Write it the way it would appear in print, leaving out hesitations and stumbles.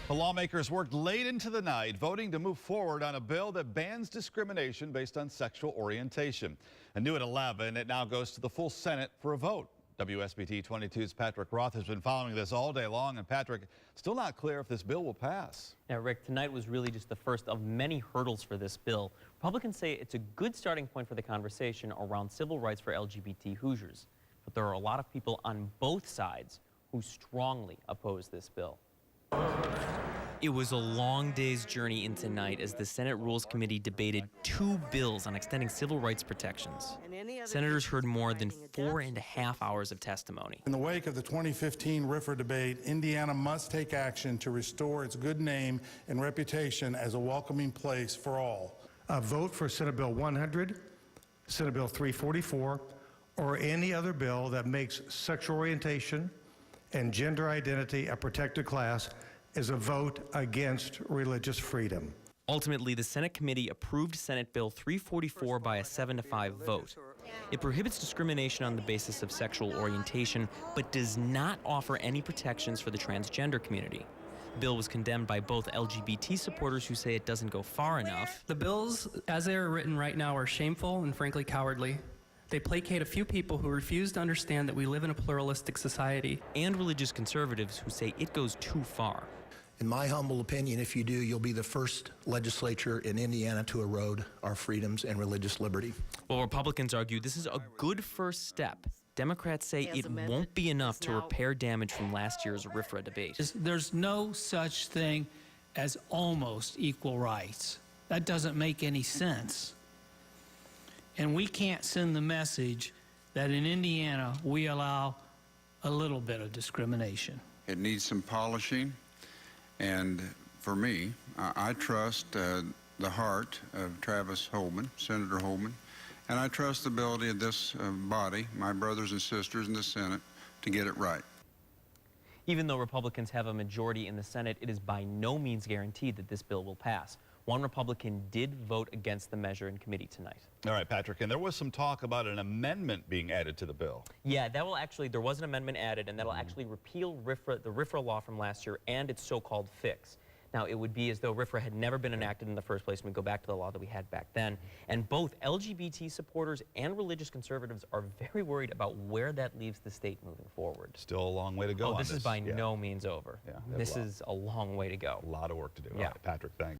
The lawmakers worked late into the night voting to move forward on a bill that bans discrimination based on sexual orientation. And new at 11, it now goes to the full Senate for a vote. WSBT 22's Patrick Roth has been following this all day long, and Patrick, still not clear if this bill will pass. Now, Rick, tonight was really just the first of many hurdles for this bill. Republicans say it's a good starting point for the conversation around civil rights for LGBT Hoosiers. But there are a lot of people on both sides who strongly oppose this bill. It was a long day's journey into night as the Senate Rules Committee debated two bills on extending civil rights protections. Senators heard more than 4.5 hours of testimony. In the wake of the 2015 RFRA debate, Indiana must take action to restore its good name and reputation as a welcoming place for all. A vote for Senate Bill 100, Senate Bill 344, or any other bill that makes sexual orientation and gender identity a protected class is a vote against religious freedom. Ultimately, the Senate committee approved Senate Bill 344 by a 7-5 vote. It prohibits discrimination on the basis of sexual orientation, but does not offer any protections for the transgender community. The bill was condemned by both LGBT supporters who say it doesn't go far enough. The bills, as they are written right now, are shameful and frankly cowardly. They placate a few people who refuse to understand that we live in a pluralistic society. And religious conservatives who say it goes too far. In my humble opinion, if you do, you'll be the first legislature in Indiana to erode our freedoms and religious liberty. Well, Republicans argue this is a good first step. Democrats say it won't be enough to repair damage from last year's RFRA debate. There's no such thing as almost equal rights. That doesn't make any sense. And we can't send the message that in Indiana we allow a little bit of discrimination. It needs some polishing. And for me, I trust the heart of Travis Holman, Senator Holman, and I trust the ability of this body, my brothers and sisters in the Senate, to get it right. Even though Republicans have a majority in the Senate, it is by no means guaranteed that this bill will pass. One Republican did vote against the measure in committee tonight. All right, Patrick, and there was some talk about an amendment being added to the bill. Yeah, that will actually, there was an amendment added, and that'll actually repeal RFRA, the RFRA law from last year and its so-called fix. Now, it would be as though RFRA had never been enacted in the first place, and we go back to the law that we had back then. And both LGBT supporters and religious conservatives are very worried about where that leaves the state moving forward. Still a long way to go on this is by no means over. Yeah, this is a long way to go. A lot of work to do. Yeah. All right, Patrick, thanks.